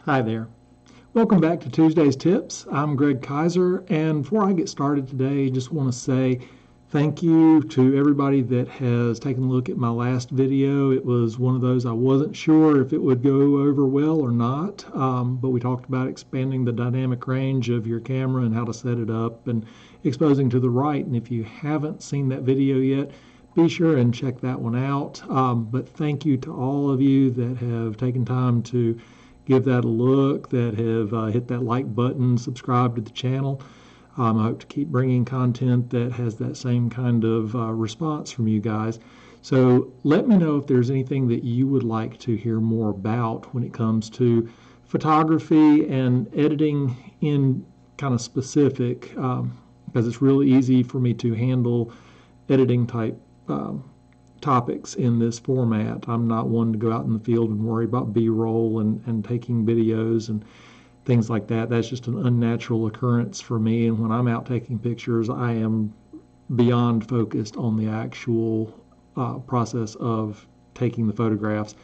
Hi there. Welcome back to Tuesday's Tips. I'm Greg Kaiser, and before I get started today, I just want to say thank you to everybody that has taken a look at my last video. It was one of those I wasn't sure if it would go over well or not, but we talked about expanding the dynamic range of your camera and how to set it up and exposing to the right. And if you haven't seen that video yet, be sure and check that one out. But thank you to all of you that have taken time to give that a look, that have hit that like button, subscribe to the channel. I hope to keep bringing content that has that same kind of response from you guys. So let me know if there's anything that you would like to hear more about when it comes to photography and editing in kind of specific, because it's really easy for me to handle editing type topics in this format. I'm not one to go out in the field and worry about B-roll and taking videos and things like that. That's just an unnatural occurrence for me. And when I'm out taking pictures, I am beyond focused on the actual process of taking the photographs.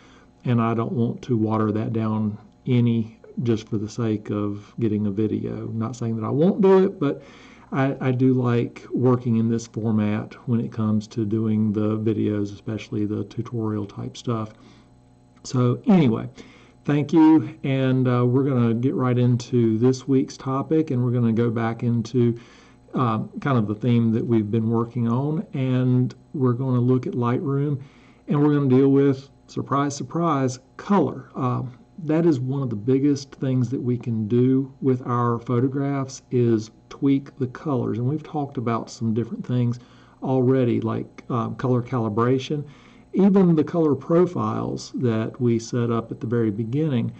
And I don't want to water that down any just for the sake of getting a video. Not saying that I won't do it, but I do like working in this format when it comes to doing the videos, especially the tutorial type stuff. So anyway, thank you, and we're going to get right into this week's topic, and we're going to go back into kind of the theme that we've been working on, and we're going to look at Lightroom, and we're going to deal with, surprise, surprise, color. That is one of the biggest things that we can do with our photographs is tweak the colors. And we've talked about some different things already, like color calibration, even the color profiles that we set up at the very beginning.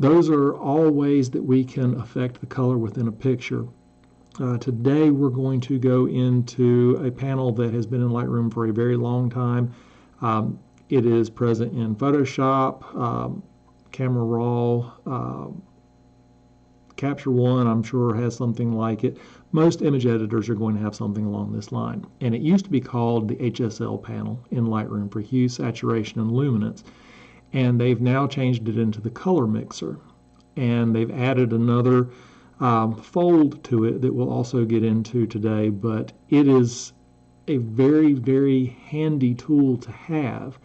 Those are all ways that we can affect the color within a picture. Today we're going to go into a panel that has been in Lightroom for a very long time. It is present in Photoshop, Camera Raw, Capture One, I'm sure, has something like it. Most image editors are going to have something along this line. And it used to be called the HSL panel in Lightroom for hue, saturation, and luminance. And they've now changed it into the color mixer. And they've added another fold to it that we'll also get into today. But it is a very, very handy tool to have.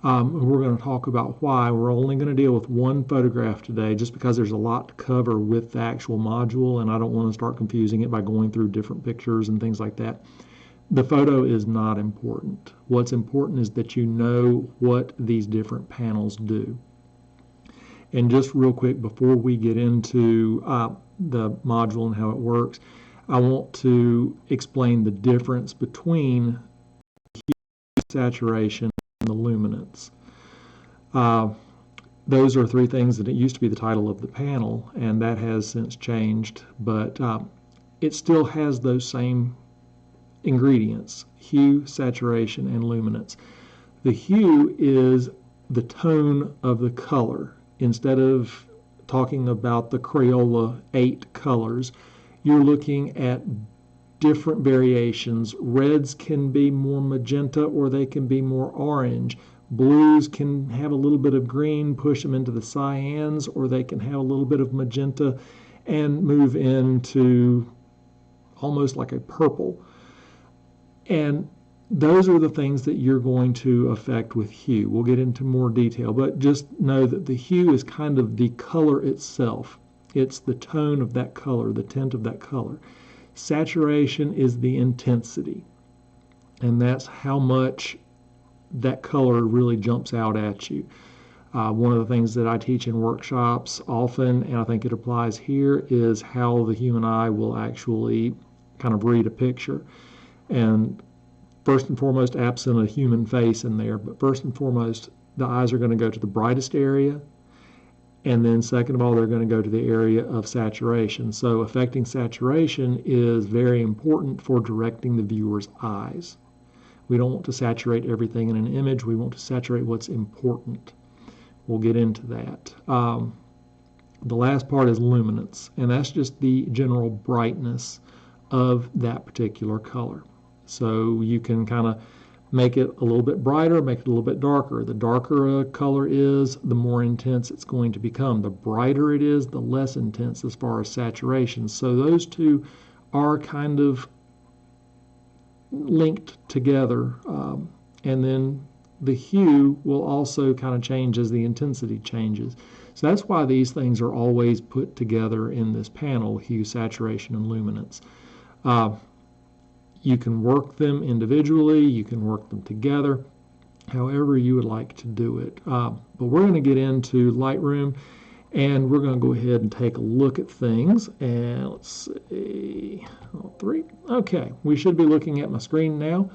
We're going to talk about why. We're only going to deal with one photograph today just because there's a lot to cover with the actual module, and I don't want to start confusing it by going through different pictures and things like that. The photo is not important. What's important is that you know what these different panels do. And just real quick, before we get into the module and how it works, I want to explain the difference between hue, saturation, the luminance. Those are three things that it used to be the title of the panel, and that has since changed, but it still has those same ingredients: hue, saturation, and luminance. The hue is the tone of the color. Instead of talking about the Crayola 8 colors, you're looking at different variations. Reds can be more magenta or they can be more orange. Blues can have a little bit of green, push them into the cyans, or they can have a little bit of magenta and move into almost like a purple. And those are the things that you're going to affect with hue. We'll get into more detail, but just know that the hue is kind of the color itself. It's the tone of that color, the tint of that color. Saturation is the intensity, and that's how much that color really jumps out at you. One of the things that I teach in workshops often, and I think it applies here, is how the human eye will actually kind of read a picture. And first and foremost, absent a human face in there, but first and foremost, the eyes are going to go to the brightest area. And then second of all, they're going to go to the area of saturation. So affecting saturation is very important for directing the viewer's eyes. We don't want to saturate everything in an image. We want to saturate what's important. We'll get into that. The last part is luminance, and that's just the general brightness of that particular color. So you can kind of make it a little bit brighter, make it a little bit darker. The darker a color is, the more intense it's going to become. The brighter it is, the less intense as far as saturation. So those two are kind of linked together. And then the hue will also kind of change as the intensity changes. So that's why these things are always put together in this panel, hue, saturation, and luminance. You can work them individually, you can work them together, however you would like to do it. But we're going to get into Lightroom, and we're going to go ahead and take a look at things. And let's see, all three. Okay, we should be looking at my screen now.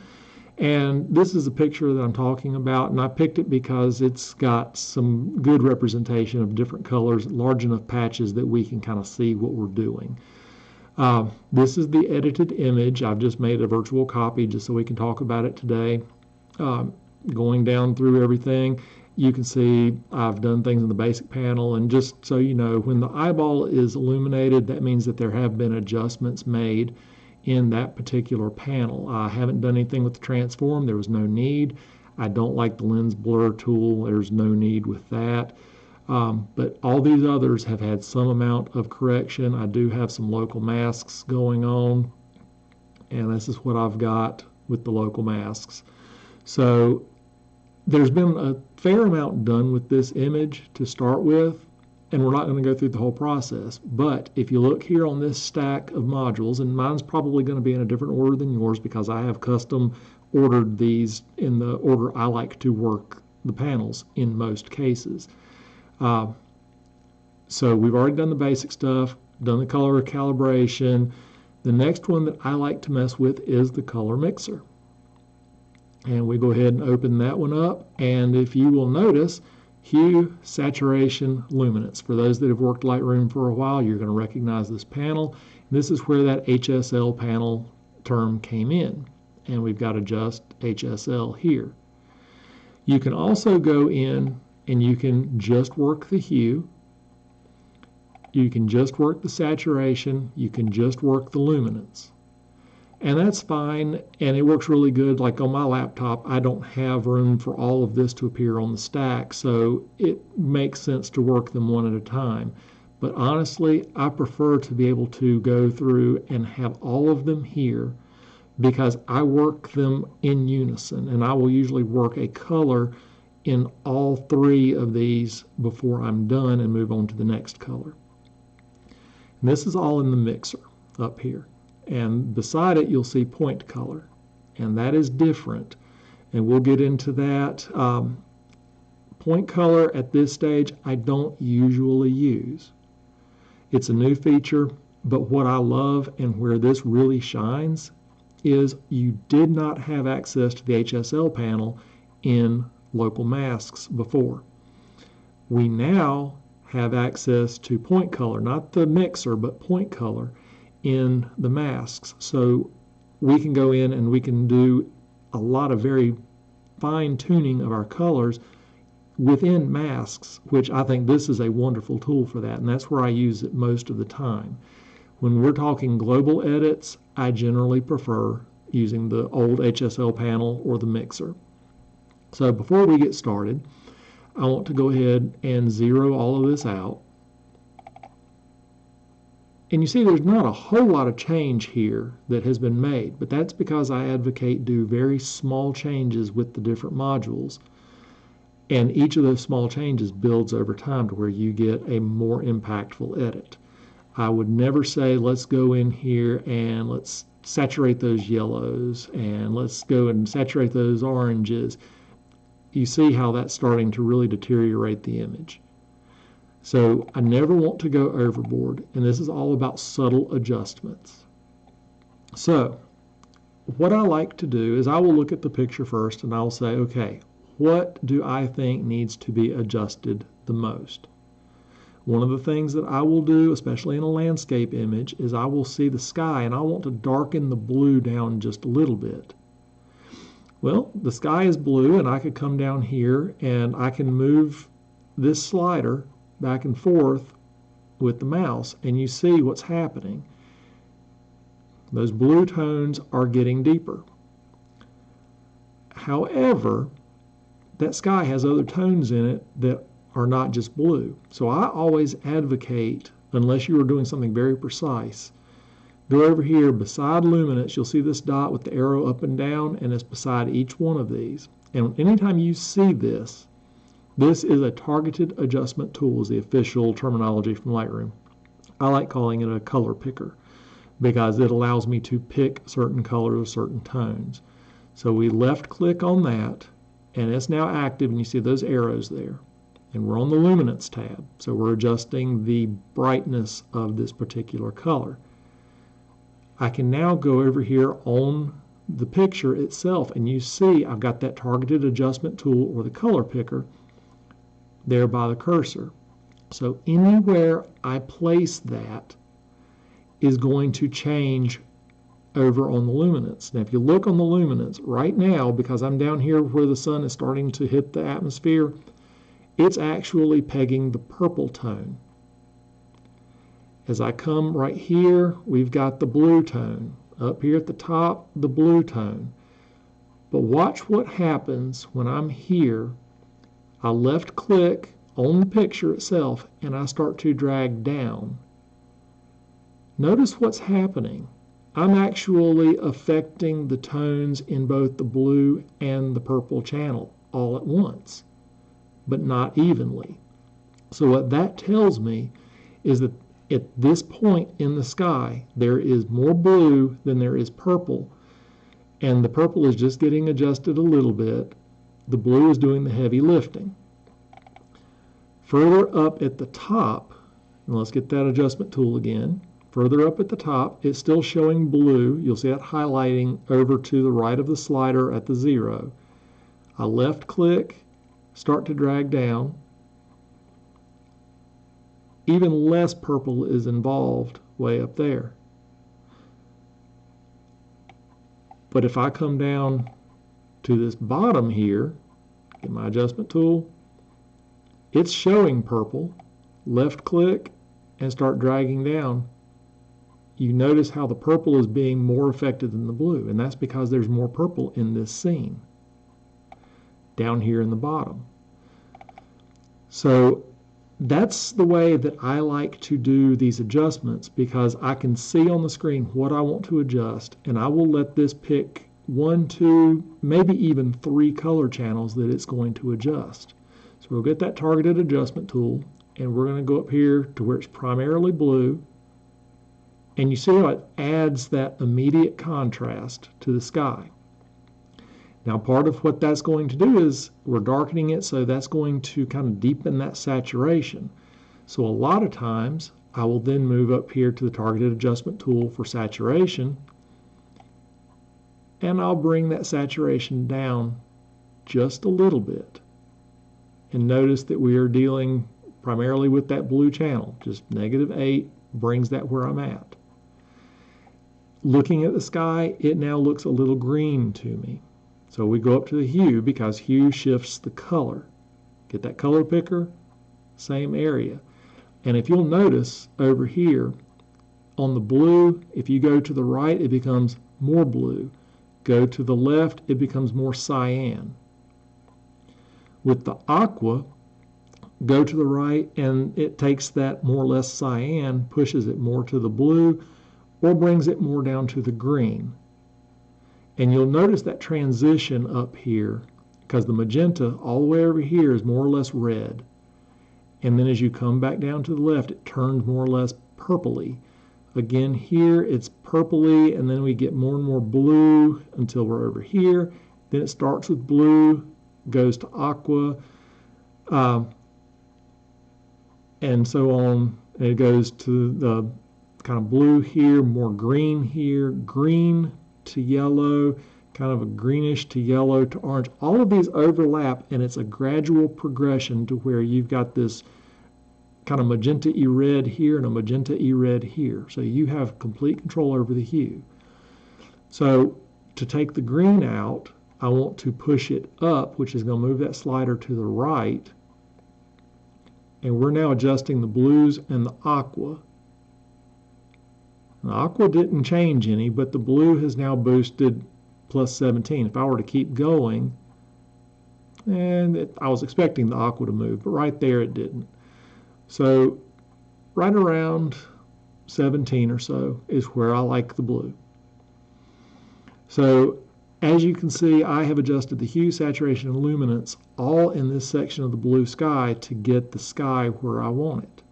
And this is a picture that I'm talking about, and I picked it because it's got some good representation of different colors, large enough patches that we can kind of see what we're doing. This is the edited image. I've just made a virtual copy just so we can talk about it today. Going down through everything, you can see I've done things in the basic panel, and just so you know, when the eyeball is illuminated, that means that there have been adjustments made in that particular panel. I haven't done anything with the transform. There was no need. I don't like the lens blur tool. There's no need with that. But all these others have had some amount of correction. I do have some local masks going on, and this is what I've got with the local masks. So there's been a fair amount done with this image to start with, and we're not going to go through the whole process. But if you look here on this stack of modules, and mine's probably going to be in a different order than yours because I have custom ordered these in the order I like to work the panels in most cases. So we've already done the basic stuff, done the color calibration. The next one that I like to mess with is the color mixer. And we go ahead and open that one up. And if you will notice, hue, saturation, luminance. For those that have worked Lightroom for a while, you're going to recognize this panel. This is where that HSL panel term came in. And we've got adjust HSL here. You can also go in and you can just work the hue, you can just work the saturation, you can just work the luminance. And that's fine, and it works really good. Like on my laptop, I don't have room for all of this to appear on the stack, so it makes sense to work them one at a time. But honestly, I prefer to be able to go through and have all of them here because I work them in unison, and I will usually work a color in all three of these before I'm done and move on to the next color. And this is all in the mixer up here. And beside it, you'll see point color. And that is different. And we'll get into that. Point color at this stage, I don't usually use. It's a new feature, but what I love and where this really shines is you did not have access to the HSL panel in local masks before. We now have access to point color, not the mixer, but point color in the masks. So we can go in and we can do a lot of very fine tuning of our colors within masks, which I think this is a wonderful tool for that, and that's where I use it most of the time. When we're talking global edits, I generally prefer using the old HSL panel or the mixer. So before we get started, I want to go ahead and zero all of this out. And you see there's not a whole lot of change here that has been made, but that's because I advocate do very small changes with the different modules. And each of those small changes builds over time to where you get a more impactful edit. I would never say, let's go in here and let's saturate those yellows and let's go and saturate those oranges. You see how that's starting to really deteriorate the image. So I never want to go overboard, and this is all about subtle adjustments. So what I like to do is I will look at the picture first and I'll say, okay, what do I think needs to be adjusted the most? One of the things that I will do, especially in a landscape image, is I will see the sky and I want to darken the blue down just a little bit. Well, the sky is blue, and I could come down here and I can move this slider back and forth with the mouse, and you see what's happening. Those blue tones are getting deeper. However, that sky has other tones in it that are not just blue. So I always advocate, unless you are doing something very precise, go over here beside Luminance. You'll see this dot with the arrow up and down, and it's beside each one of these. And anytime you see this, this is a targeted adjustment tool, is the official terminology from Lightroom. I like calling it a color picker because it allows me to pick certain colors or certain tones. So we left click on that, and it's now active, and you see those arrows there. And we're on the Luminance tab, so we're adjusting the brightness of this particular color. I can now go over here on the picture itself, and you see I've got that targeted adjustment tool, or the color picker, there by the cursor. So anywhere I place that is going to change over on the Luminance. Now if you look on the Luminance right now, because I'm down here where the sun is starting to hit the atmosphere, it's actually pegging the purple tone. As I come right here, we've got the blue tone. Up here at the top, the blue tone. But watch what happens when I'm here. I left click on the picture itself and I start to drag down. Notice what's happening. I'm actually affecting the tones in both the blue and the purple channel all at once, but not evenly. So what that tells me is that at this point in the sky, there is more blue than there is purple, and the purple is just getting adjusted a little bit. The blue is doing the heavy lifting. Further up at the top, and let's get that adjustment tool again. Further up at the top, it's still showing blue. You'll see that highlighting over to the right of the slider at the 0. I left click, start to drag down. Even less purple is involved way up there. But if I come down to this bottom here, get my adjustment tool, it's showing purple. Left click and start dragging down. You notice how the purple is being more affected than the blue, and that's because there's more purple in this scene down here in the bottom. So that's the way that I like to do these adjustments, because I can see on the screen what I want to adjust, and I will let this pick 1, 2, maybe even 3 color channels that it's going to adjust. So we'll get that targeted adjustment tool, and we're going to go up here to where it's primarily blue, and you see how it adds that immediate contrast to the sky. Now part of what that's going to do is we're darkening it, so that's going to kind of deepen that saturation. So a lot of times I will then move up here to the targeted adjustment tool for saturation, and I'll bring that saturation down just a little bit. And notice that we are dealing primarily with that blue channel. Just -8 brings that where I'm at. Looking at the sky, it now looks a little green to me. So we go up to the hue, because hue shifts the color. Get that color picker, same area. And if you'll notice over here, on the blue, if you go to the right, it becomes more blue. Go to the left, it becomes more cyan. With the aqua, go to the right, and it takes that more or less cyan, pushes it more to the blue, or brings it more down to the green. And you'll notice that transition up here, because the magenta all the way over here is more or less red. And then as you come back down to the left, it turns more or less purpley. Again, here it's purpley, and then we get more and more blue until we're over here. Then it starts with blue, goes to aqua, and so on. And it goes to the kind of blue here, more green here, green to yellow, kind of a greenish to yellow to orange. All of these overlap, and it's a gradual progression to where you've got this kind of magenta-y red here and a magenta-y red here. So you have complete control over the hue. So to take the green out, I want to push it up, which is going to move that slider to the right. And we're now adjusting the blues and the aqua. The aqua didn't change any, but the blue has now boosted plus 17. If I were to keep going, and I was expecting the aqua to move, but right there it didn't. So right around 17 or so is where I like the blue. So as you can see, I have adjusted the hue, saturation, and luminance all in this section of the blue sky to get the sky where I want it.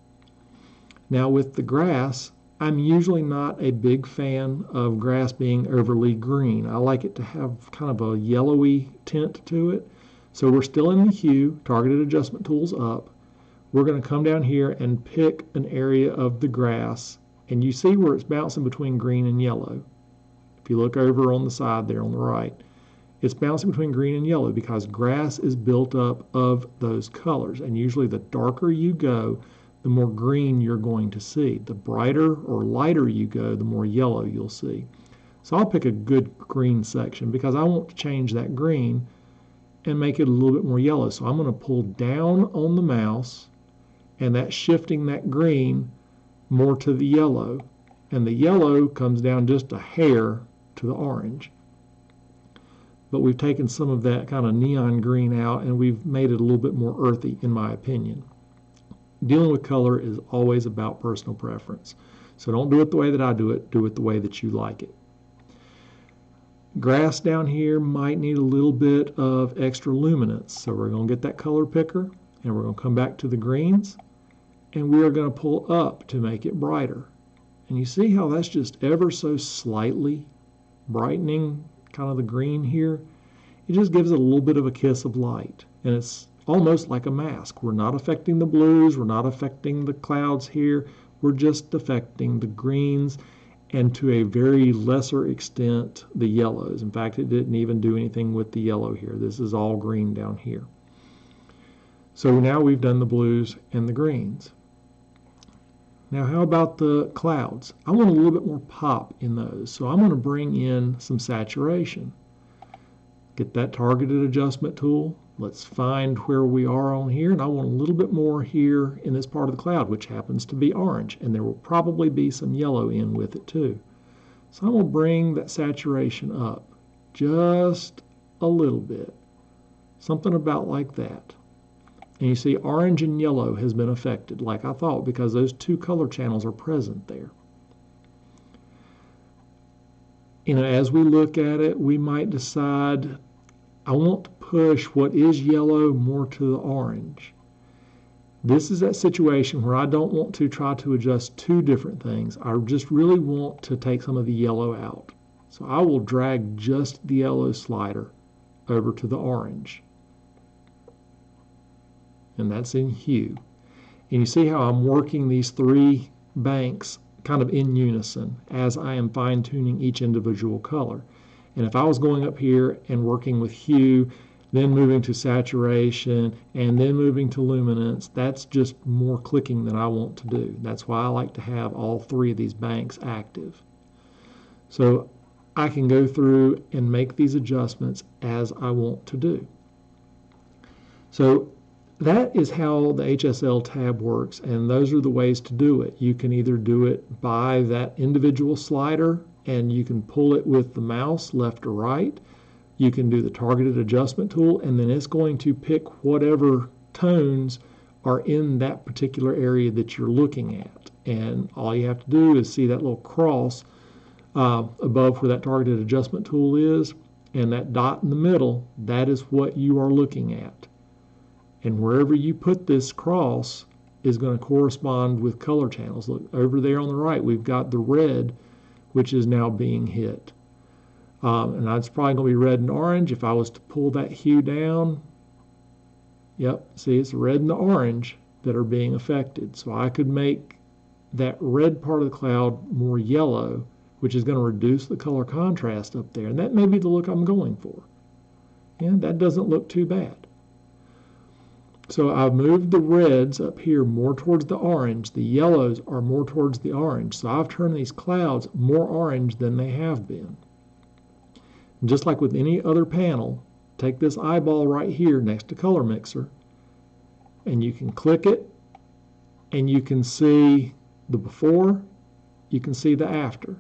Now with the grass, I'm usually not a big fan of grass being overly green. I like it to have kind of a yellowy tint to it. So we're still in the hue, targeted adjustment tools up. We're going to come down here and pick an area of the grass, and you see where it's bouncing between green and yellow. If you look over on the side there on the right, it's bouncing between green and yellow because grass is built up of those colors, and usually the darker you go, the more green you're going to see. The brighter or lighter you go, the more yellow you'll see. So I'll pick a good green section because I want to change that green and make it a little bit more yellow. So I'm going to pull down on the mouse, and that's shifting that green more to the yellow. And the yellow comes down just a hair to the orange. But we've taken some of that kind of neon green out, and we've made it a little bit more earthy, in my opinion. Dealing with color is always about personal preference. So don't do it the way that I do it the way that you like it. Grass down here might need a little bit of extra luminance. So we're going to get that color picker, and we're going to come back to the greens, and we are going to pull up to make it brighter. And you see how that's just ever so slightly brightening kind of the green here? It just gives it a little bit of a kiss of light, and it's almost like a mask. We're not affecting the blues, we're not affecting the clouds here, we're just affecting the greens and to a very lesser extent the yellows. In fact, it didn't even do anything with the yellow here. This is all green down here. So now we've done the blues and the greens. Now how about the clouds? I want a little bit more pop in those, so I'm going to bring in some saturation. Get that targeted adjustment tool. Let's find where we are on here, and I want a little bit more here in this part of the cloud, which happens to be orange, and there will probably be some yellow in with it too. So I'm going to bring that saturation up just a little bit, something about like that. And you see orange and yellow has been affected, like I thought, because those two color channels are present there. You know, as we look at it, we might decide I want to push what is yellow more to the orange. This is that situation where I don't want to try to adjust two different things. I just really want to take some of the yellow out. So I will drag just the yellow slider over to the orange. And that's in hue. And you see how I'm working these three banks kind of in unison as I am fine-tuning each individual color. And if I was going up here and working with hue, then moving to saturation, and then moving to luminance, that's just more clicking than I want to do. That's why I like to have all three of these banks active. So I can go through and make these adjustments as I want to do. So that is how the HSL tab works, and those are the ways to do it. You can either do it by that individual slider, and you can pull it with the mouse left or right. You can do the targeted adjustment tool, and then it's going to pick whatever tones are in that particular area that you're looking at. And all you have to do is see that little cross above where that targeted adjustment tool is, and that dot in the middle, that is what you are looking at. And wherever you put this cross is going to correspond with color channels. Look, over there on the right, we've got the red, which is now being hit. And that's probably going to be red and orange. If I was to pull that hue down, yep, see, it's the red and the orange that are being affected. So I could make that red part of the cloud more yellow, which is going to reduce the color contrast up there. And that may be the look I'm going for. And that doesn't look too bad. So I've moved the reds up here more towards the orange. The yellows are more towards the orange. So I've turned these clouds more orange than they have been. And just like with any other panel, take this eyeball right here next to Color Mixer, and you can click it, and you can see the before, you can see the after.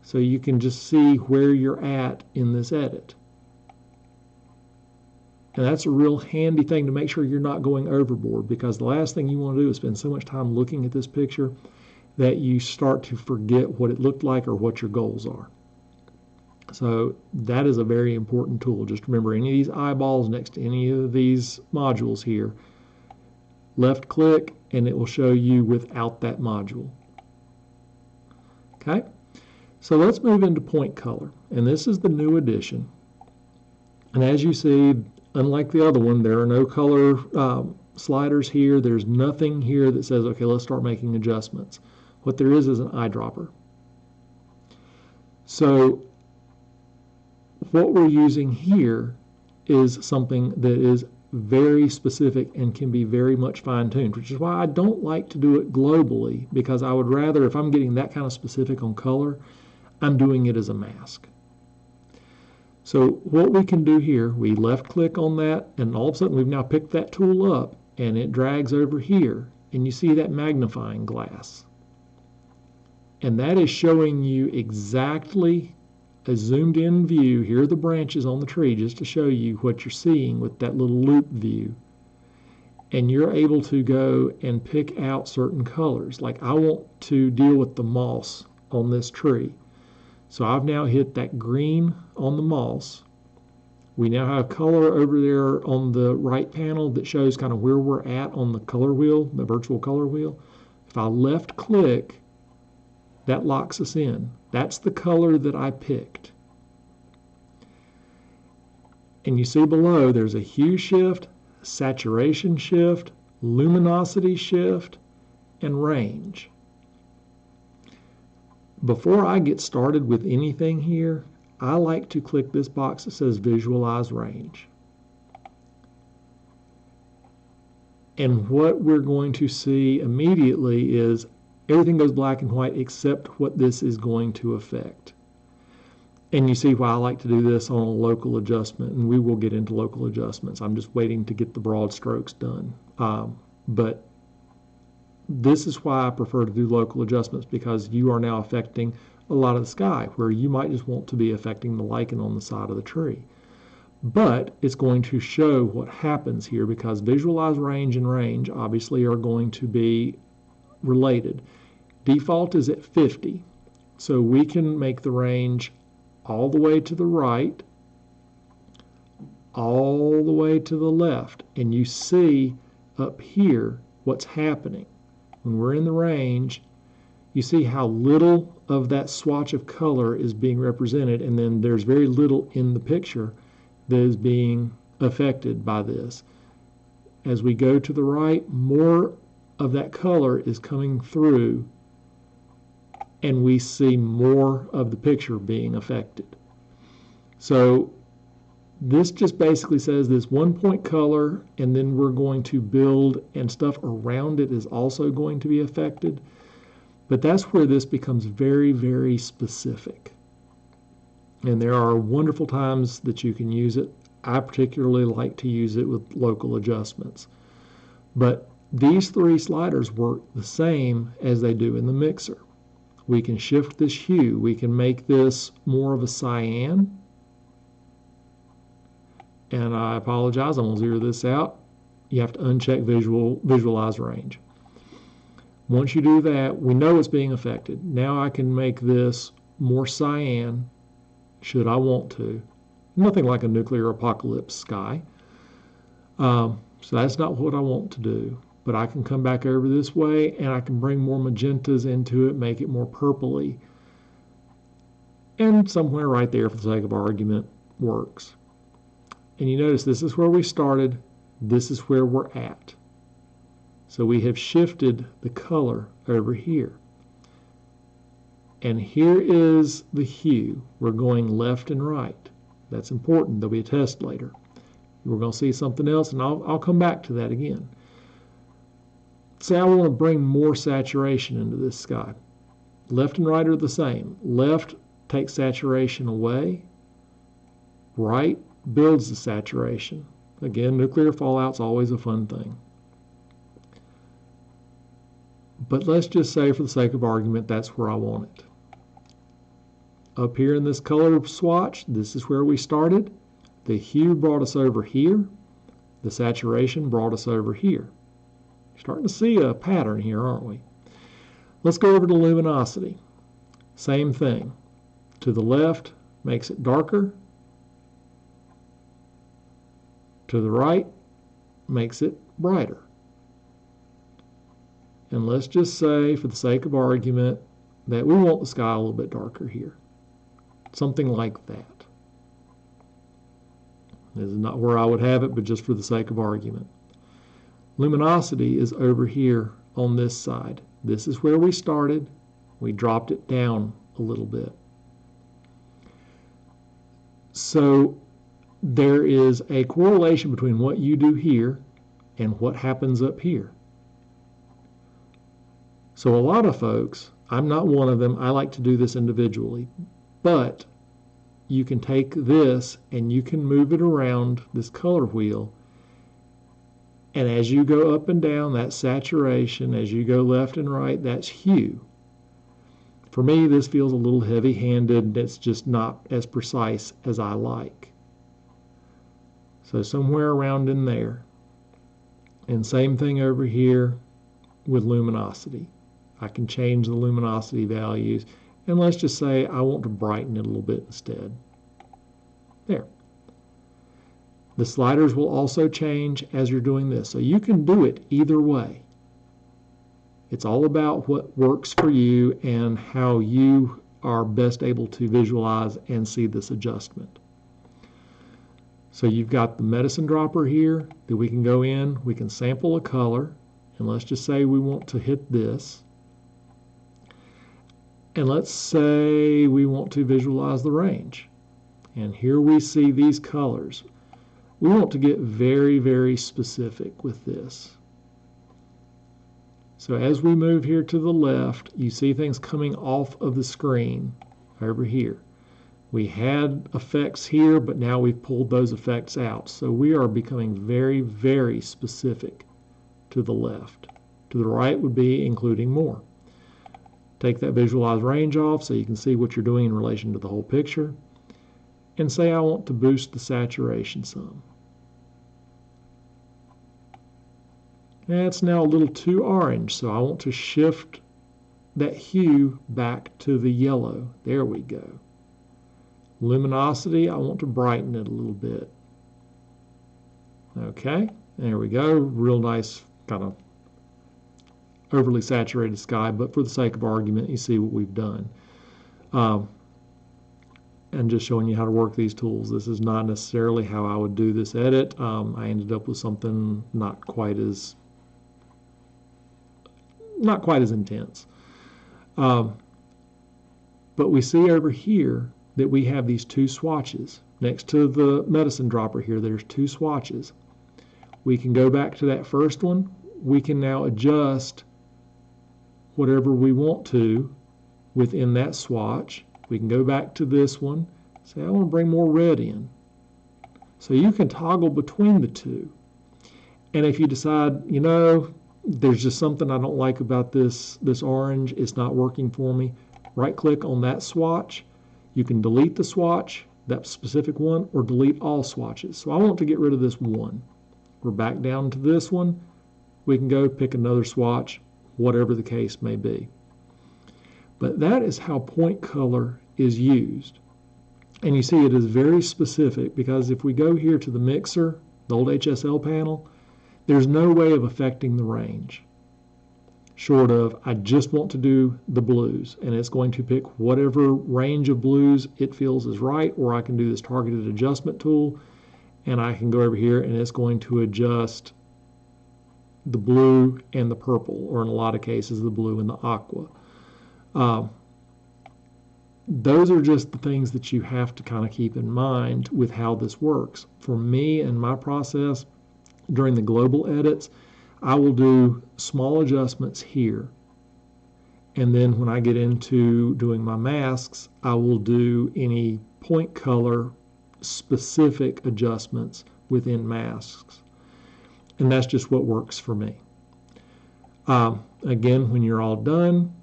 so you can just see where you're at in this edit. And that's a real handy thing to make sure you're not going overboard, because the last thing you want to do is spend so much time looking at this picture that you start to forget what it looked like or what your goals are. So that is a very important tool. Just remember, any of these eyeballs next to any of these modules here, left click and it will show you without that module. Okay, so let's move into point color, and this is the new addition. And as you see, unlike the other one, there are no color sliders here. There's nothing here that says, okay, let's start making adjustments. What there is an eyedropper. So what we're using here is something that is very specific and can be very much fine-tuned, which is why I don't like to do it globally, because I would rather, if I'm getting that kind of specific on color, I'm doing it as a mask. So what we can do here, we left click on that, and all of a sudden we've now picked that tool up and it drags over here, and you see that magnifying glass. And that is showing you exactly a zoomed in view. Here are the branches on the tree just to show you what you're seeing with that little loop view. And you're able to go and pick out certain colors. Like I want to deal with the moss on this tree. So I've now hit that green on the moss. We now have color over there on the right panel that shows kind of where we're at on the color wheel, the virtual color wheel. If I left click, that locks us in. That's the color that I picked. And you see below there's a hue shift, saturation shift, luminosity shift, and range. Before I get started with anything here, I like to click this box that says Visualize Range. And what we're going to see immediately is everything goes black and white except what this is going to affect. And you see why I like to do this on a local adjustment, and we will get into local adjustments. I'm just waiting to get the broad strokes done. But this is why I prefer to do local adjustments, because you are now affecting a lot of the sky, where you might just want to be affecting the lichen on the side of the tree. But it's going to show what happens here, because visualize range and range obviously are going to be related. Default is at 50, so we can make the range all the way to the right, all the way to the left, and you see up here what's happening. When we're in the range, you see how little of that swatch of color is being represented, and then there's very little in the picture that is being affected by this. As we go to the right, more of that color is coming through, and we see more of the picture being affected. So this just basically says this one point color, and then we're going to build, and stuff around it is also going to be affected. But that's where this becomes very, very specific. And there are wonderful times that you can use it. I particularly like to use it with local adjustments. But these three sliders work the same as they do in the mixer. We can shift this hue. We can make this more of a cyan. And I apologize, I'm going to zero this out. You have to uncheck visualize range. Once you do that, we know it's being affected. Now I can make this more cyan, should I want to. Nothing like a nuclear apocalypse sky. So that's not what I want to do. But I can come back over this way, and I can bring more magentas into it, make it more purpley. And somewhere right there, for the sake of argument, works. And you notice this is where we started, this is where we're at. So we have shifted the color over here. And here is the hue. We're going left and right. That's important. There'll be a test later. We're going to see something else, and I'll come back to that again. Say I want to bring more saturation into this sky. Left and right are the same. Left takes saturation away. Right builds the saturation. Again, nuclear fallout's always a fun thing. But let's just say, for the sake of argument, that's where I want it. up here in this color swatch, this is where we started. The hue brought us over here. The saturation brought us over here. Starting to see a pattern here, aren't we? Let's go over to luminosity. Same thing. To the left makes it darker. To the right makes it brighter. And let's just say, for the sake of argument, that we want the sky a little bit darker here. Something like that. This is not where I would have it, but just for the sake of argument. Luminosity is over here on this side. This is where we started. We dropped it down a little bit. So there is a correlation between what you do here and what happens up here. So a lot of folks, I'm not one of them, I like to do this individually, but you can take this and you can move it around this color wheel, and as you go up and down, that's saturation. As you go left and right, that's hue. For me, this feels a little heavy-handed. It's just not as precise as I like. So somewhere around in there. And same thing over here with luminosity. I can change the luminosity values. And let's just say I want to brighten it a little bit instead. There. The sliders will also change as you're doing this. So you can do it either way. It's all about what works for you and how you are best able to visualize and see this adjustment. So you've got the medicine dropper here that we can go in. We can sample a color. And let's just say we want to hit this. And let's say we want to visualize the range. And here we see these colors. We want to get very, very specific with this. So as we move here to the left, you see things coming off of the screen over here. We had effects here, but now we've pulled those effects out. So we are becoming very, very specific to the left. To the right would be including more. Take that visualize range off so you can see what you're doing in relation to the whole picture. And say I want to boost the saturation some. That's now a little too orange, so I want to shift that hue back to the yellow. There we go. Luminosity, I want to brighten it a little bit. Okay, there we go. Real nice kind of overly saturated sky, but for the sake of argument, you see what we've done. And just showing you how to work these tools. This is not necessarily how I would do this edit. I ended up with something not quite as intense. But we see over here that we have these two swatches. Next to the medicine dropper here, there's two swatches. We can go back to that first one. We can now adjust whatever we want to within that swatch. We can go back to this one, say I want to bring more red in. So you can toggle between the two. And if you decide, you know, there's just something I don't like about this orange, it's not working for me, right click on that swatch. You can delete the swatch, that specific one, or delete all swatches. So I want to get rid of this one. We're back down to this one. We can go pick another swatch, whatever the case may be. But that is how point color is used. And you see it is very specific because if we go here to the mixer, the old HSL panel, there's no way of affecting the range. Short of, I just want to do the blues, and it's going to pick whatever range of blues it feels is right, or I can do this targeted adjustment tool, and I can go over here and it's going to adjust the blue and the purple, or in a lot of cases, the blue and the aqua. Those are just the things that you have to kind of keep in mind with how this works. For me and my process, during the global edits, I will do small adjustments here. And then when I get into doing my masks, I will do any point color specific adjustments within masks. And that's just what works for me. Again, when you're all done,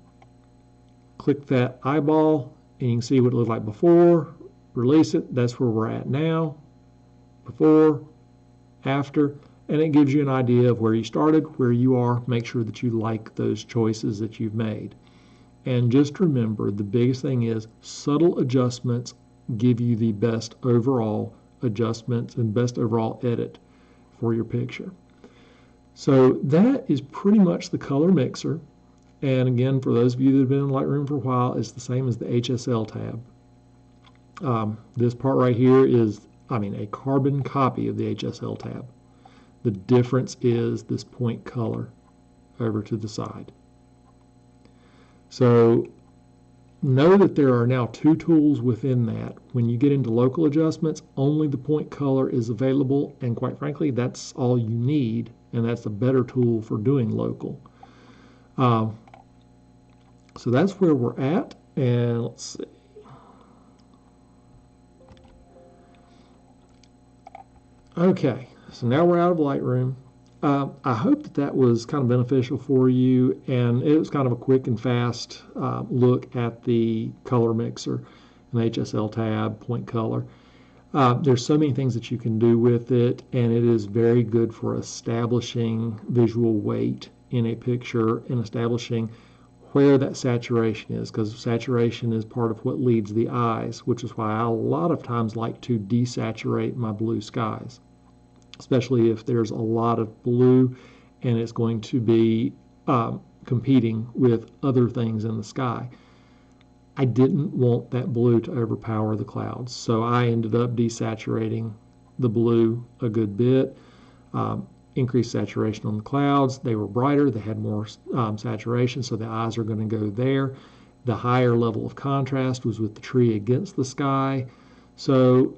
click that eyeball and you can see what it looked like before, release it, that's where we're at now, before, after, and it gives you an idea of where you started, where you are. Make sure that you like those choices that you've made. And just remember, the biggest thing is subtle adjustments give you the best overall adjustments and best overall edit for your picture. So that is pretty much the color mixer. And again, for those of you that have been in Lightroom for a while, it's the same as the HSL tab. This part right here is, a carbon copy of the HSL tab. The difference is this point color over to the side. So know that there are now two tools within that. When you get into local adjustments, only the point color is available, and quite frankly, that's all you need, and that's a better tool for doing local. So that's where we're at, and let's see. Okay, so now we're out of Lightroom. I hope that was kind of beneficial for you, and it was kind of a quick and fast look at the color mixer, an HSL tab, point color. There's so many things that you can do with it, and it is very good for establishing visual weight in a picture and establishing where that saturation is, because saturation is part of what leads the eyes, which is why I a lot of times like to desaturate my blue skies, especially if there's a lot of blue and it's going to be competing with other things in the sky. I didn't want that blue to overpower the clouds, so I ended up desaturating the blue a good bit. Increased saturation on the clouds. They were brighter, they had more saturation, so the eyes are going to go there. The higher level of contrast was with the tree against the sky, so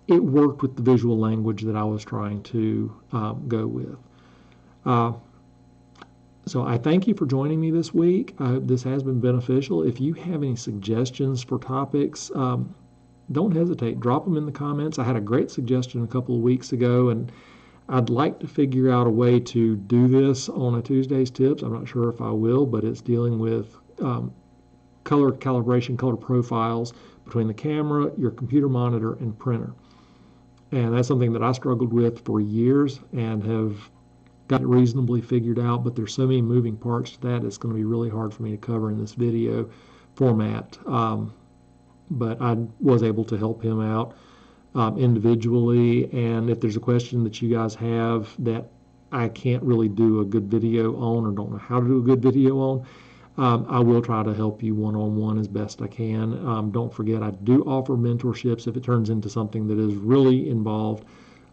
it worked with the visual language that I was trying to go with. So I thank you for joining me this week. I hope this has been beneficial. If you have any suggestions for topics, don't hesitate. Drop them in the comments. I had a great suggestion a couple of weeks ago, and I'd like to figure out a way to do this on a Tuesday's Tips. I'm not sure if I will, but it's dealing with color calibration, color profiles between the camera, your computer monitor, and printer. And that's something that I struggled with for years and have got it reasonably figured out, but there's so many moving parts to that, it's going to be really hard for me to cover in this video format. But I was able to help him out individually, and if there's a question that you guys have that I can't really do a good video on or don't know how to do a good video on, I will try to help you one-on-one as best I can. Don't forget, I do offer mentorships. If it turns into something that is really involved,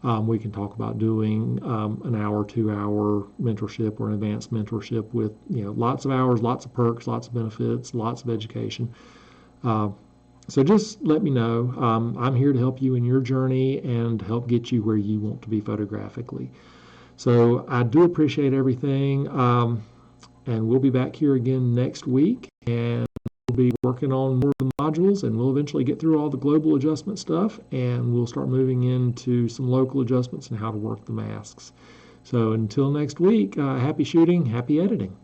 we can talk about doing an hour, 2-hour mentorship or an advanced mentorship with lots of hours, lots of perks, lots of benefits, lots of education. So just let me know. I'm here to help you in your journey and help get you where you want to be photographically. So I do appreciate everything, and we'll be back here again next week, and we'll be working on more of the modules, and we'll eventually get through all the global adjustment stuff, and we'll start moving into some local adjustments and how to work the masks. So until next week, happy shooting, happy editing.